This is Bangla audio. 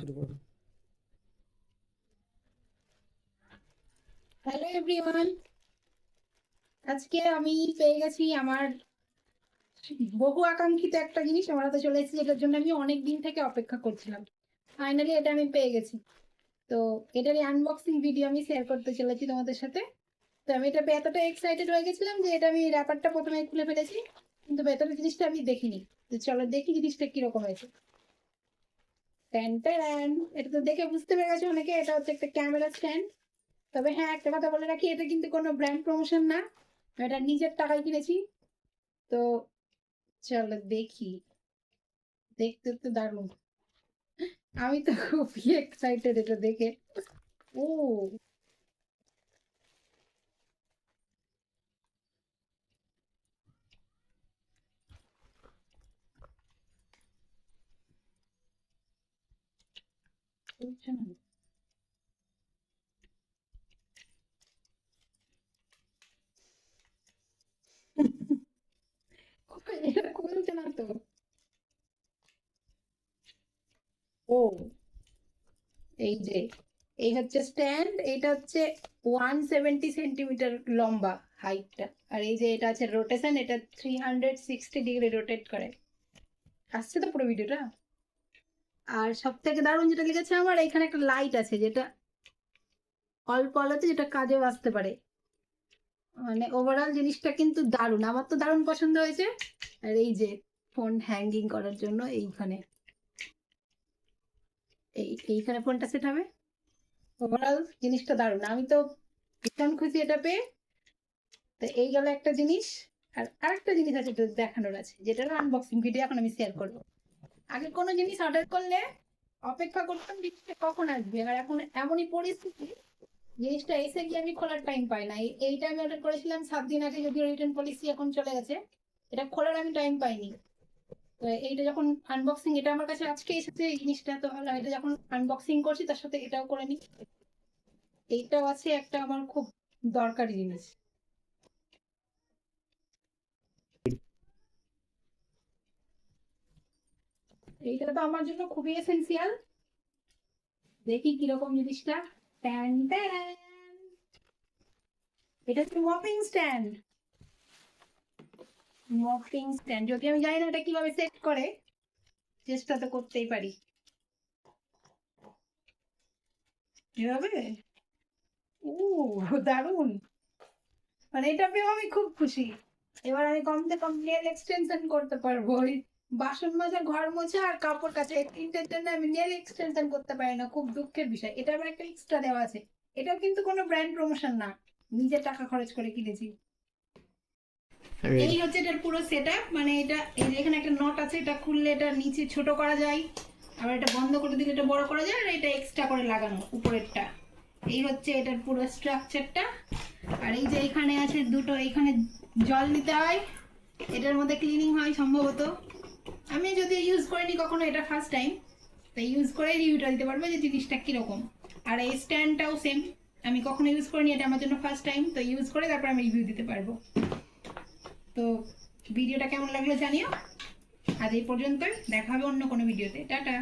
শুরু করো। হ্যালো এভরিওয়ান, আজকে আমি পেয়ে গেছি আমার বহু আকাঙ্ক্ষিত একটা জিনিস আমার হাতে চলে এসেছে, যেটার জন্য আমি অনেক দিন থেকে অপেক্ষা করছিলাম। ফাইনালি এটা আমি পেয়ে গেছি। তো এটারই আনবক্সিং ভিডিও আমি শেয়ার করতে চলেছি তোমাদের সাথে। তো আমি এটা পেয়ে এতটা এক্সাইটেড হয়ে গেছিলাম যে এটা আমি র্যাপারটা প্রথমে খুলে ফেলেছি, কিন্তু ভেতরের জিনিসটা আমি দেখিনি। তো চলো দেখি জিনিসটা কিরকম হয়েছে। ট্যান ট্যান, এটা তো দেখে বুঝতে পেরে গেছো অনেকে, এটা হচ্ছে একটা ক্যামেরা স্ট্যান্ড। তবে হ্যাঁ, একটা কথা বলে রাখি, এটা কিন্তু কোনো ব্র্যান্ড প্রমোশন না, এটা নিজের টাকায় কিনেছি। তো চলো দেখি, দেখতে তো দারুণ। আমি তো খুবই এক্সাইটেড এটা দেখে। ও বুঝছো না? এটা খুলছে না তো। ও এই যে, এই হচ্ছে স্ট্যান্ড, এটা হচ্ছে 170 সেন্টিমিটার লম্বা হাইটটা। আর এই যে এটা আছে রোটেশন, এটা 360 ডিগ্রি রোটেট করে। আসছে তো পুরো ভিডিওটা। আর সব থেকে দারুণ যেটা লেগেছে আমার, এখানে একটা লাইট আছে যেটা অল্প আলোতে যেটা কাজেও আসতে পারে। মানে ওভারঅল জিনিসটা কিন্তু দারুণ, আমার তো দারুণ পছন্দ হয়েছে। আর এই যে ফোন হ্যাঙ্গিং করার জন্য এইখানে, এইখানে ফোনটা সেট হবে। ওভারঅল জিনিসটা দারুণ, আমি তো ভীষণ খুশি এটা পেয়ে। তো এই গেল একটা জিনিস। আর আরেকটা জিনিস আছে, একটু দেখানোর আছে, যেটার আনবক্সিং ভিডিও এখন আমি শেয়ার করবো। আগে কোনো জিনিস অর্ডার করলে অপেক্ষা করতাম জিনিসটা কখন আসবে, আর এখন এমনই পরিস্থিতি, জিনিসটা এসে গিয়ে আমি খোলার টাইম পাই না। এইটা আমি অর্ডার করেছিলাম 7 দিন আগে, যদিও রিটার্ন পলিসি এখন চলে গেছে। এটা খোলার আমি টাইম পাইনি। তো এইটা যখন আনবক্সিং, এটা আমার কাছে আজকে এসেছে এই জিনিসটা, তো ভাবলাম এটা যখন আনবক্সিং করছি তার সাথে এটাও করে নিই। এইটাও আছে একটা আমার খুব দরকারি জিনিস। এইটা তো আমার জন্য খুবই এসেন্সিয়াল। দেখি কিরকম জিনিসটা। ট্যান ট্যান, এটা হচ্ছে মপিং স্ট্যান্ড। মপিং স্ট্যান্ড, যদি আমি জানি না এটা কিভাবে সেট করে, চেষ্টা তো করতেই পারি। এভাবে, ও দারুণ, মানে এটা পেয়ে আমি খুব খুশি। এবার আমি কমতে কম নেল এক্সটেনশন করতে পারবো। ওই বাসন মাজা, ঘর মোছা আর কাপড় কাচা, এই তিনটের জন্য আমি নেল এক্সটেনশন করতে পারি না, খুব দুঃখের বিষয়। এটা আবার একটা এক্সট্রা দেওয়া আছে। এটাও কিন্তু কোনো ব্র্যান্ড প্রমোশন না, নিজের টাকা খরচ করে কিনেছি। এই হচ্ছে এটার পুরো সেটআপ। মানে এটা, এই যে এখানে একটা নট আছে, এটা খুললে এটা নিচে ছোট করা যায়, আবার এটা বন্ধ করে দিলে এটা বড় করা যায়, আর এটা এক্সট্রা করে লাগানো উপরেরটা। এই হচ্ছে এটার পুরো স্ট্রাকচারটা। আর এই যে এখানে আছে দুটো, এখানে জল দিতে হয়, এটার মধ্যে ক্লিনিং হয় সম্ভবত। আমি যদি ইউজ করিনি কখনো, এটা ফার্স্ট টাইম, তাই ইউজ করে রিভিউটা দিতে পারবো যে জিনিসটা কিরকম। আর এই স্ট্যান্ডটাও সেম, আমি কখনো ইউজ করিনি, এটা আমার জন্য ফার্স্ট টাইম, তো ইউজ করে তারপর আমি রিভিউ দিতে পারবো। তো ভিডিওটা কেমন লাগলো জানিও। আজ এই পর্যন্তই, দেখা হবে অন্য কোনো ভিডিওতে। টাটা।